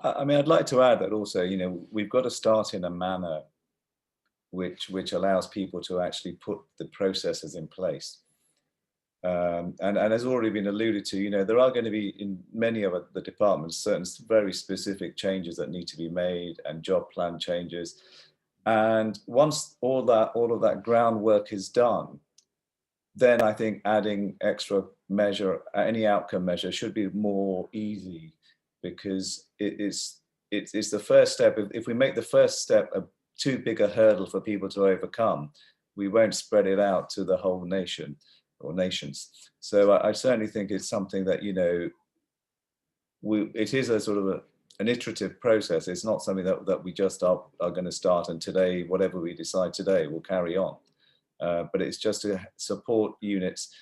I mean, I'd like to add that also, you know, we've got to start in a manner which allows people to actually put the processes in place. And has already been alluded to, you know, there are going to be in many of the departments certain very specific changes that need to be made and job plan changes. And once all of that groundwork is done, then I think adding extra measure, any outcome measure, should be more easy, because it's the first step. If we make the first step too big a hurdle for people to overcome, we won't spread it out to the whole nation or nations. So I certainly think it's something that, you know, it is a sort of an iterative process. It's not something that we just are going to start and today, whatever we decide today, will carry on. But it's just to support units.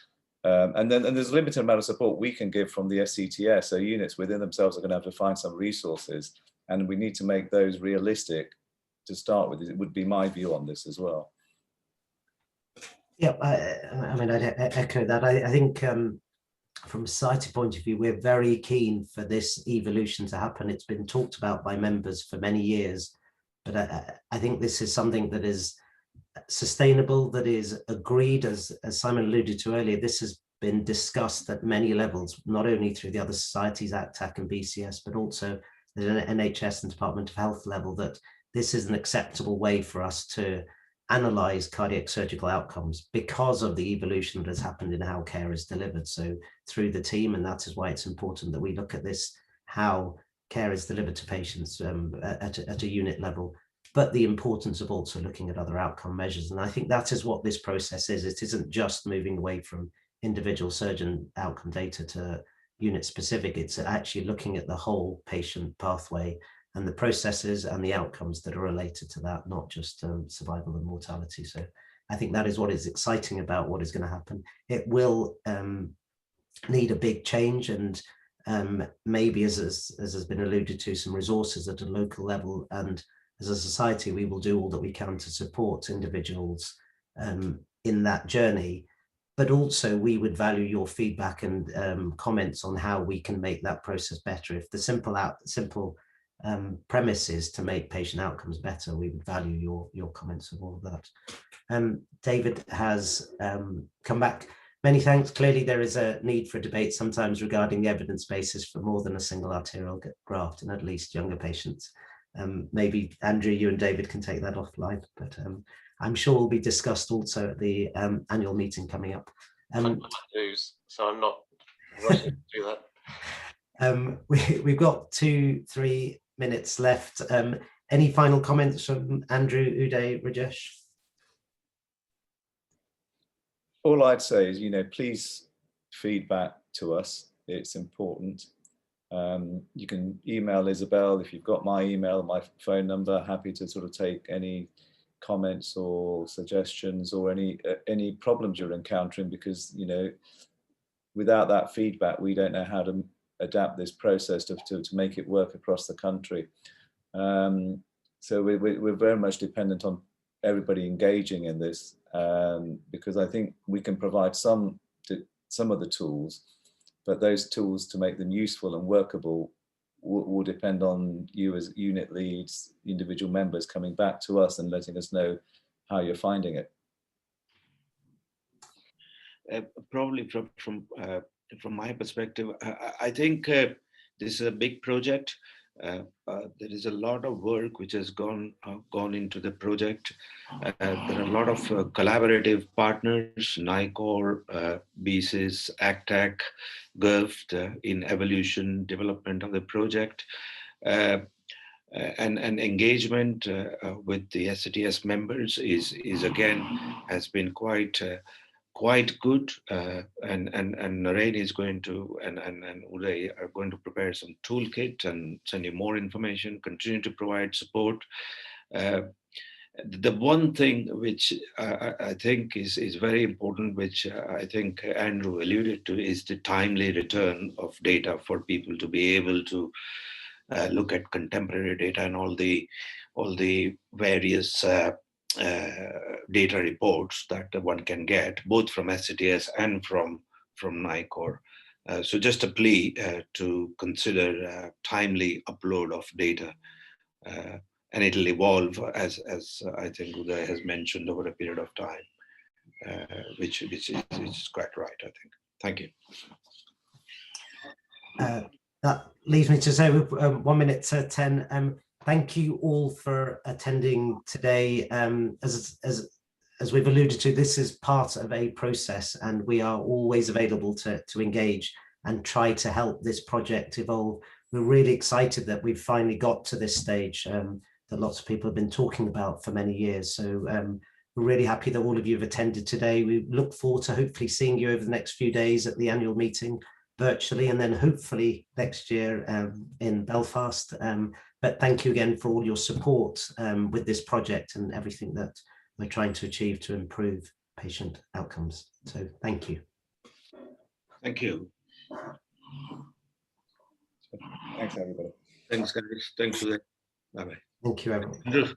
And there's a limited amount of support we can give from the SCTS. So units within themselves are going to have to find some resources, and we need to make those realistic to start with. It would be my view on this as well. Yeah, I mean, I'd echo that. I think from a society point of view, we're very keen for this evolution to happen. It's been talked about by members for many years, But I think this is something that is sustainable, that is agreed, as Simon alluded to earlier. This has been discussed at many levels, not only through the other societies, ACTAC and BCS, but also at an NHS and Department of Health level, that this is an acceptable way for us to analyze cardiac surgical outcomes because of the evolution that has happened in how care is delivered. So through the team, and that is why it's important that we look at this, how care is delivered to patients at a unit level, but the importance of also looking at other outcome measures. And I think that is what this process is. It isn't just moving away from individual surgeon outcome data to unit specific. It's actually looking at the whole patient pathway and the processes and the outcomes that are related to that, not just survival and mortality. So I think that is what is exciting about what is going to happen. It will need a big change, and maybe, as has been alluded to, some resources at a local level. And as a society, we will do all that we can to support individuals in that journey. But also we would value your feedback and comments on how we can make that process better. If the simple premise is to make patient outcomes better, we would value your comments of all of that. David has come back. Many thanks. Clearly there is a need for debate sometimes regarding the evidence basis for more than a single arterial graft in at least younger patients. Maybe Andrew, you and David can take that offline, but I'm sure will be discussed also at the annual meeting coming up. So I'm not rushing to do that. We've got 2-3 minutes left. Any final comments from Andrew, Uday, Rajesh? All I'd say is, please feedback to us. It's important. You can email Isabel if you've got my email, my phone number. Happy to sort of take any comments or suggestions or any problems you're encountering, because without that feedback we don't know how to adapt this process to make it work across the country. So we're very much dependent on everybody engaging in this, because I think we can provide some of the tools, but those tools, to make them useful and workable, will depend on you as unit leads, individual members coming back to us and letting us know how you're finding it. Probably from my perspective, I think this is a big project. There is a lot of work which has gone into the project. There are a lot of collaborative partners, NICOR, BCS, ACTAC, GIRFT, in evolution development of the project, and engagement with the SCTS members is again has been quite good, and Naren is going to and Uday are going to prepare some toolkit and send you more information, continue to provide support. The one thing which I think is very important, which I think Andrew alluded to, is the timely return of data for people to be able to look at contemporary data and all the various data reports that one can get both from SCTS and from NICOR. So just a plea to consider timely upload of data, and it'll evolve as I think Uday has mentioned, over a period of time, which is quite right, I think. Thank you. That leads me to say, with 1 minute to 10. Thank you all for attending today. As we've alluded to, this is part of a process, and we are always available to engage and try to help this project evolve. We're really excited that we've finally got to this stage that lots of people have been talking about for many years. So we're really happy that all of you have attended today. We look forward to hopefully seeing you over the next few days at the annual meeting virtually, and then hopefully next year in Belfast. But thank you again for all your support with this project and everything that we're trying to achieve to improve patient outcomes. So thank you. Thank you. Thanks, everybody. Thanks, guys. Thanks for that. Bye-bye. Thank you, everyone.